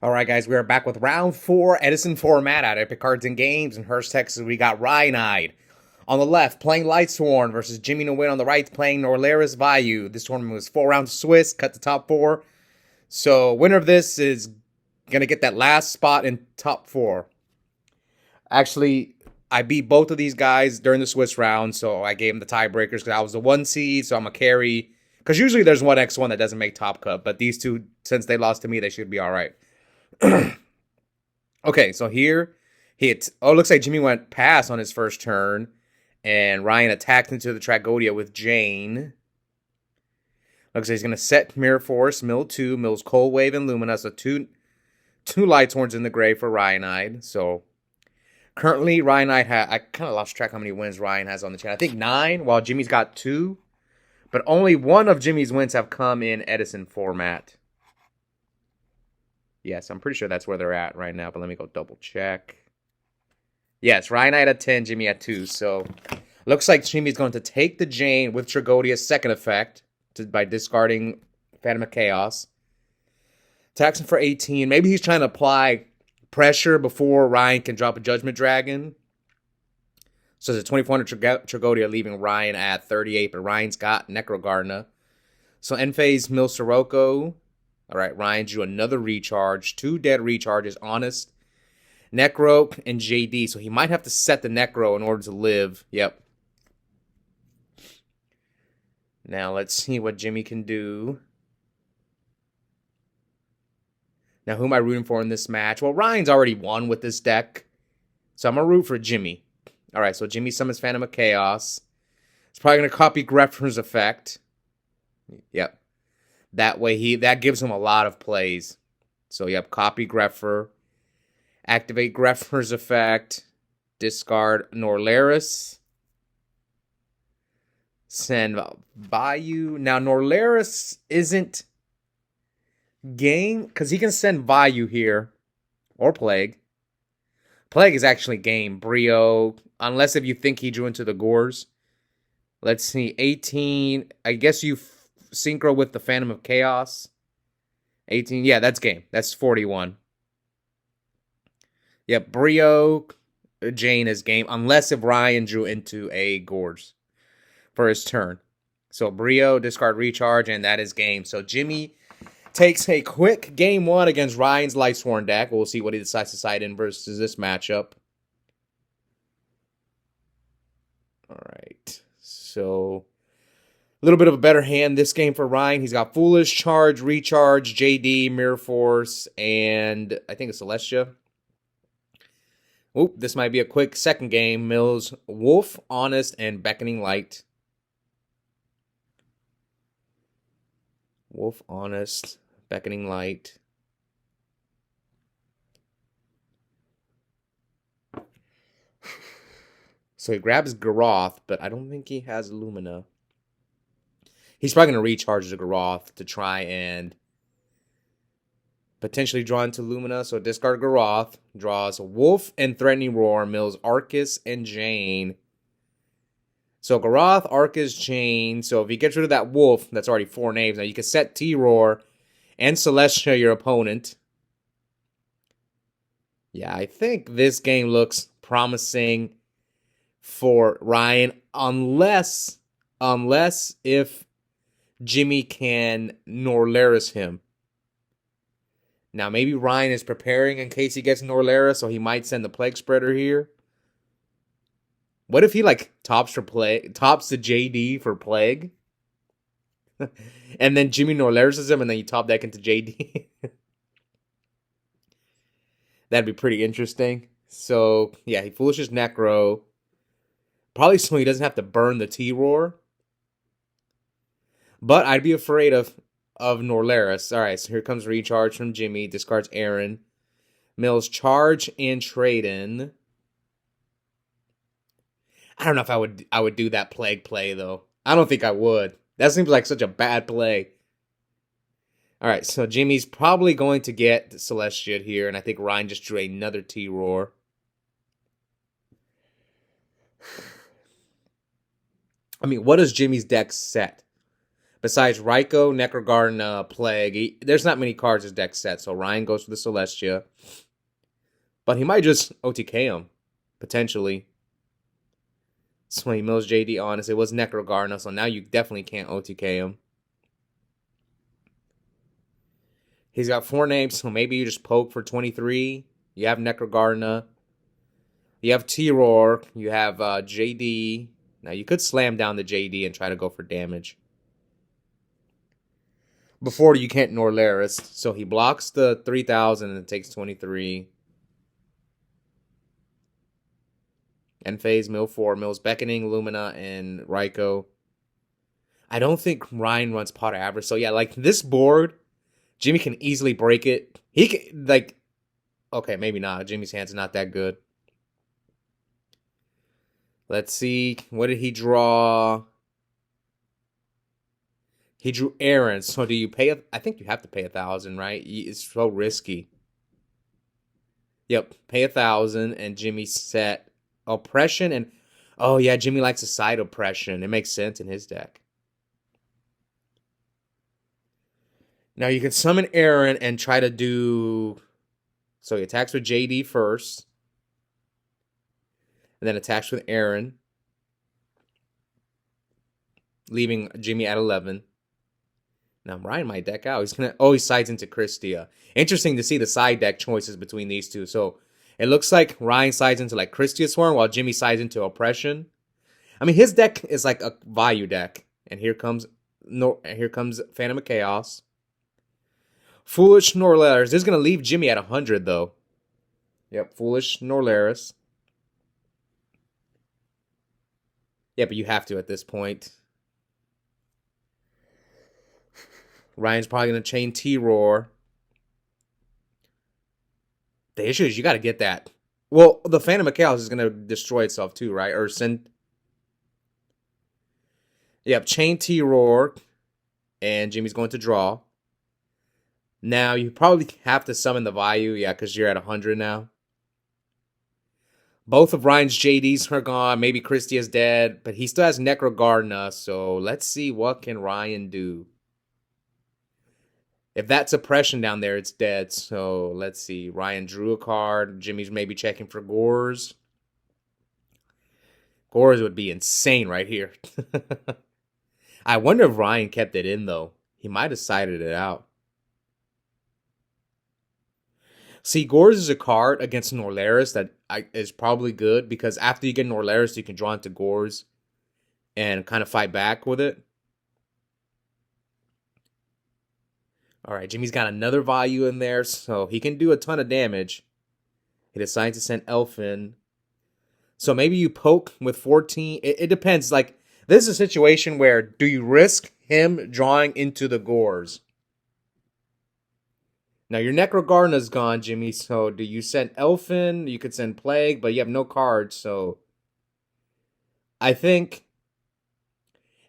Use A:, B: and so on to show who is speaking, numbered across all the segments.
A: All right, guys, we are back with round 4, Edison Format at Epic Cards and Games. In Hurst, Texas, we got Ryanide. On the left, playing Lightsworn versus Jimmy Nguyen. On the right, playing Norleras Vayu. This tournament was 4 rounds Swiss, cut the top 4. So, winner of this is going to get that last spot in top 4. Actually, I beat both of these guys during the Swiss round, so I gave them the tiebreakers because I was the 1 seed, so I'm a carry. Because usually there's one X1 that doesn't make top cut, but these two, since they lost to me, they should be all right. Okay, so here hit. Oh, it looks like Jimmy went pass on his first turn, and Ryan attacked into the Tragodia with Jane. Looks like he's gonna set Mirror Force, mill 2, mills Cold Wave and Lumina, so two Lightsworns in the grave for Ryanide. So currently Ryanide I kind of lost track how many wins Ryan has on the channel. I think 9, while Jimmy's got 2, but only one of Jimmy's wins have come in Edison Format. Yes, I'm pretty sure that's where they're at right now, but let me go double check. Yes, Ryanide at 10, Jimmy at 2. So, looks like Jimmy's going to take the Jane with Tragodia's second effect by discarding Phantom of Chaos. Attacks him for 18. Maybe he's trying to apply pressure before Ryan can drop a Judgment Dragon. So, it's a 2400 Tragodia, leaving Ryan at 38, but Ryan's got Necrogardener. So, end phase, Mill Sirocco. All right, Ryan drew another recharge. 2 dead recharges, Honest, Necro, and JD. So he might have to set the Necro in order to live. Yep. Now let's see what Jimmy can do. Now who am I rooting for in this match? Well, Ryan's already won with this deck. So I'm going to root for Jimmy. All right, so Jimmy summons Phantom of Chaos. It's probably going to copy Greffer's effect. Yep. That way, that gives him a lot of plays. So, yep, copy Greffer. Activate Greffer's effect. Discard Norleras. Send Vayu. Now, Norleras isn't game, because he can send Vayu here. Or Plague. Plague is actually game. Brio. Unless if you think he drew into the Gores. Let's see. 18. I guess you synchro with the Phantom of Chaos. 18. Yeah, that's game. That's 41. Yep, Brio, Jane is game. Unless if Ryan drew into a Gores for his turn. So Brio, discard recharge, and that is game. So Jimmy takes a quick game 1 against Ryan's Lightsworn deck. We'll see what he decides to side in versus this matchup. Alright. So a little bit of a better hand this game for Ryan. He's got Foolish, Charge, Recharge, JD, Mirror Force, and I think it's Celestia. Oop, this might be a quick second game. Mills, Wolf, Honest, and Beckoning Light. Wolf, Honest, Beckoning Light. So he grabs Garoth, but I don't think he has Lumina. He's probably going to recharge the Garoth to try and potentially draw into Lumina. So discard Garoth, draws Wolf and Threatening Roar, mills Arcus and Jane. So Garoth, Arcus, Jane. So if he gets rid of that Wolf, that's already 4 names. Now you can set T-Roar and Celestia your opponent. Yeah, I think this game looks promising for Ryan, unless if Jimmy can Norleras him. Now, maybe Ryan is preparing in case he gets Norleras, so he might send the Plague Spreader here. What if he, like, tops the JD for Plague? And then Jimmy Norleras him, and then you top deck into JD? That'd be pretty interesting. So, yeah, he Foolishes Necro. Probably so he doesn't have to burn the T-Roar. But I'd be afraid of Norleras. All right, so here comes Recharge from Jimmy. Discards Aaron. Mills Charge and Trade in. I don't know if I would do that Plague play, though. I don't think I would. That seems like such a bad play. All right, so Jimmy's probably going to get Celestia here, and I think Ryan just drew another T-Roar. I mean, what does Jimmy's deck set? Besides Raikou, Necrogarden, Plague, there's not many cards his deck set, so Ryan goes for the Celestia. But he might just OTK him, potentially. So he mills JD Honest. It was Necrogarden, so now you definitely can't OTK him. He's got 4 names, so maybe you just poke for 23. You have Necrogarden. You have T-Roar. You have JD. Now you could slam down the JD and try to go for damage. Before you can't Norleras, so he blocks the 3,000 and it takes 23. End phase, mill 4, mills Beckoning, Lumina, and Raikou. I don't think Ryan runs pot average, so yeah, like this board, Jimmy can easily break it. He can, like, okay, maybe not. Jimmy's hand's not that good. Let's see, what did he draw? He drew Aaron, so do you pay? I think you have to pay 1,000, right? It's so risky. Yep, pay 1,000, and Jimmy set Oppression, and oh yeah, Jimmy likes a side Oppression. It makes sense in his deck. Now you can summon Aaron and try to do. So he attacks with JD first, and then attacks with Aaron, leaving Jimmy at 11. Now Ryan might deck out. He's gonna. Oh, he sides into Christia. Interesting to see the side deck choices between these two. So it looks like Ryan sides into like Christia Swarm while Jimmy sides into Oppression. I mean, his deck is like a Vayu deck, and here comes Phantom of Chaos. Foolish Norleras. This is gonna leave Jimmy at 100 though. Yep, Foolish Norleras. Yeah, but you have to at this point. Ryan's probably going to chain T-Roar. The issue is you got to get that. Well, the Phantom of Chaos is going to destroy itself too, right? Or send. Yep, chain T-Roar. And Jimmy's going to draw. Now, you probably have to summon the Vayu. Yeah, because you're at 100 now. Both of Ryan's JDs are gone. Maybe Christie is dead. But he still has Necrogarden. So let's see what can Ryan do. If that's Oppression down there, it's dead. So let's see. Ryan drew a card. Jimmy's maybe checking for Gores. Gores would be insane right here. I wonder if Ryan kept it in, though. He might have sided it out. See, Gores is a card against Norleras that is probably good. Because after you get Norleras, you can draw into Gores and kind of fight back with it. All right, Jimmy's got another Vayu in there, so he can do a ton of damage. He decides to send Elfin. So maybe you poke with 14. It depends. Like, this is a situation where do you risk him drawing into the Gores? Now, your Necrogarden is gone, Jimmy, so do you send Elfin? You could send Plague, but you have no cards, so I think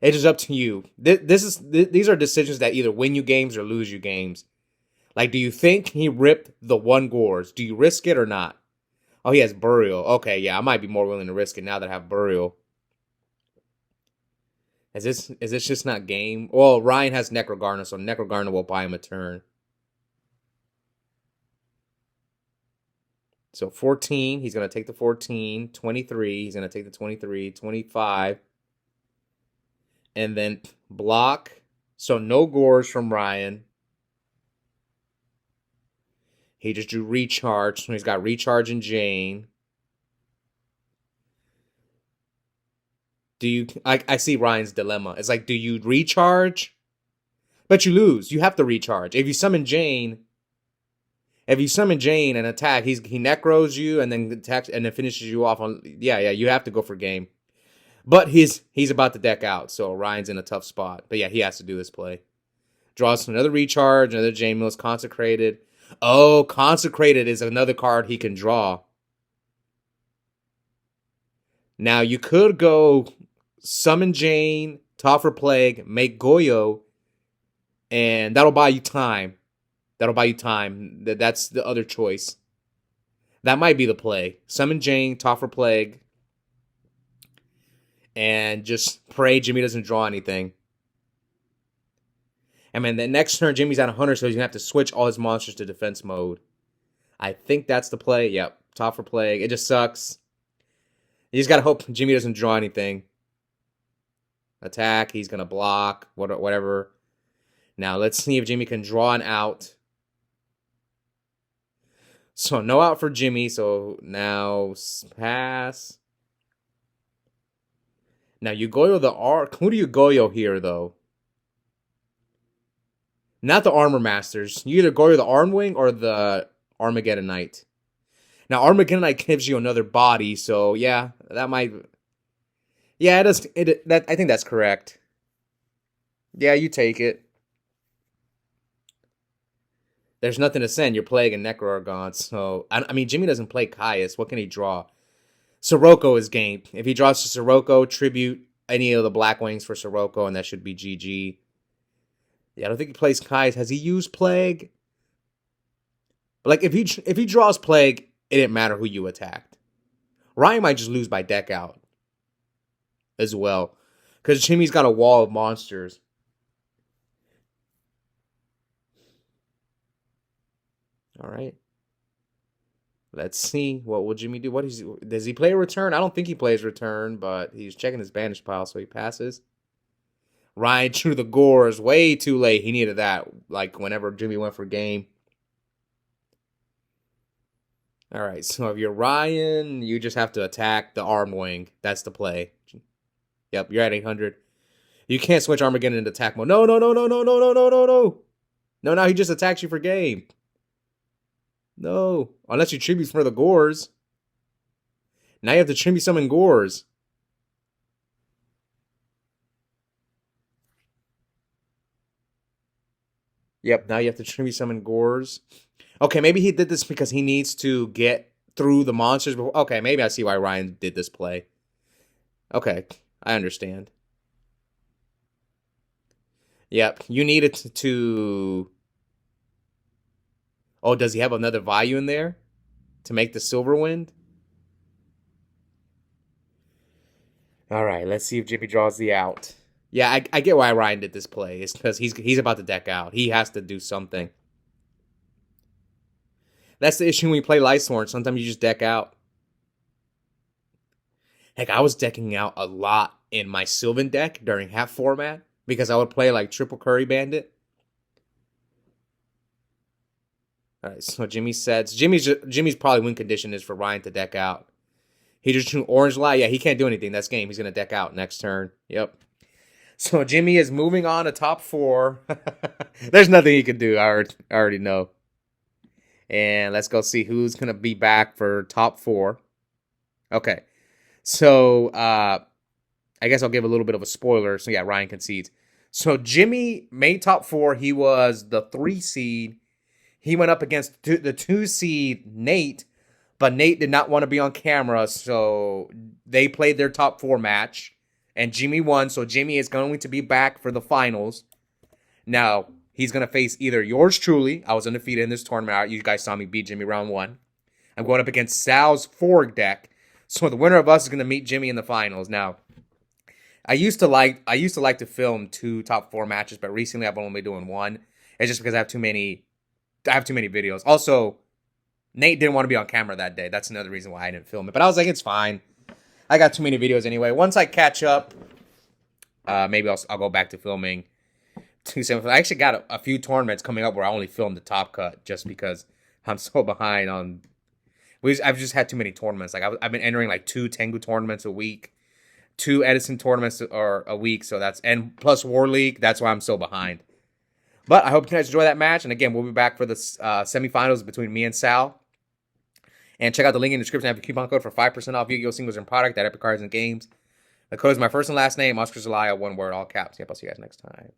A: it's just up to you. These are decisions that either win you games or lose you games. Like, do you think he ripped the 1 Gores? Do you risk it or not? Oh, he has Burial. Okay, yeah, I might be more willing to risk it now that I have Burial. Is this just not game? Well, Ryan has Necrogarden, so Necrogarden will buy him a turn. So 14, he's going to take the 14. 23, he's going to take the 23. 25. And then block. So no Gores from Ryan. He just drew Recharge. So he's got Recharge and Jane. Do you... I see Ryan's dilemma. It's like, do you recharge? But you lose. You have to recharge. If you summon Jane... and attack, he necros you and then attacks and then finishes you off on... Yeah, you have to go for game. But he's about to deck out, so Ryan's in a tough spot. But yeah, he has to do this play. Draws another Recharge, another Jane Mills Consecrated. Oh, Consecrated is another card he can draw. Now, you could go summon Jane, Toffer Plague, make Goyo, and that'll buy you time. That's the other choice. That might be the play. Summon Jane, Toffer Plague, and just pray Jimmy doesn't draw anything. And then the next turn, Jimmy's at 100, so he's going to have to switch all his monsters to defense mode. I think that's the play. Yep, top for plague. It just sucks. You just got to hope Jimmy doesn't draw anything. Attack, he's going to block, whatever. Now, let's see if Jimmy can draw an out. So, no out for Jimmy, so now pass. Now, you Goyo the R. Who do you Goyo here, though? Not the Armor Masters. You either Goyo the Armwing or the Armageddon Knight. Now, Armageddon Knight gives you another body, so yeah, that might... Yeah, it does. I think that's correct. Yeah, you take it. There's nothing to send. You're playing a Necro-Argon, so... I mean, Jimmy doesn't play Caius. What can he draw? Sirocco is game. If he draws to Sirocco, tribute any of the Black Wings for Sirocco, and that should be GG. Yeah, I don't think he plays Caius. Has he used Plague? Like, if he draws Plague, it didn't matter who you attacked. Ryan might just lose by deck out as well, because Jimmy's got a wall of monsters. All right. Let's see. What will Jimmy do? Does he play a return? I don't think he plays return, but he's checking his banish pile, so he passes. Ryan drew the Gores way too late. He needed that, like, whenever Jimmy went for game. All right, so if you're Ryan, you just have to attack the Arm Wing. That's the play. Yep, you're at 800. You can't switch Armageddon into attack mode. No. No, now he just attacks you for game. No, unless you tribute for the Gores. Now you have to tribute summon Gores. Yep, now you have to tribute summon Gores. Okay, maybe he did this because he needs to get through the monsters before. Okay, maybe I see why Ryan did this play. Okay, I understand. Yep, you needed to... Oh, does he have another Vayu in there to make the Silver Wind? All right, let's see if Jimmy draws the out. Yeah, I get why Ryan did this play. It's because he's about to deck out. He has to do something. That's the issue when you play Lightsworn. Sometimes you just deck out. Heck, I was decking out a lot in my Sylvan deck during half format because I would play like Triple Curry Bandit. All right, so Jimmy sets. Jimmy's probably win condition is for Ryan to deck out. He just drew Orange Light. Yeah, he can't do anything. That's game. He's going to deck out next turn. Yep. So Jimmy is moving on to top 4. There's nothing he can do. I already know. And let's go see who's going to be back for top 4. Okay. So I guess I'll give a little bit of a spoiler. So yeah, Ryan concedes. So Jimmy made top 4. He was the 3 seed. He went up against the 2 seed, Nate, but Nate did not want to be on camera, so they played their top 4 match, and Jimmy won, so Jimmy is going to be back for the finals. Now, he's going to face either yours truly. I was undefeated in this tournament. You guys saw me beat Jimmy round 1. I'm going up against Sal's Forg deck, so the winner of us is going to meet Jimmy in the finals. Now, I used to like to film 2 top 4 matches, but recently I've only been doing 1. It's just because I have too many videos. Also, Nate didn't want to be on camera that day. That's another reason why I didn't film it. But I was like, it's fine. I got too many videos anyway. Once I catch up, maybe I'll go back to filming 2 semifinals. I actually got a few tournaments coming up where I only filmed the top cut just because I'm so behind on... I've just had too many tournaments. Like I've been entering like 2 Tengu tournaments a week, 2 Edison tournaments a week. So that's... And plus War League. That's why I'm so behind. But I hope you guys enjoy that match. And again, we'll be back for the semifinals between me and Sal. And check out the link in the description. I have a coupon code for 5% off Yu-Gi-Oh! Singles and product at Epic Cards and Games. The code is my first and last name, Oscar Zelaya, one word, all caps. Yep, I'll see you guys next time.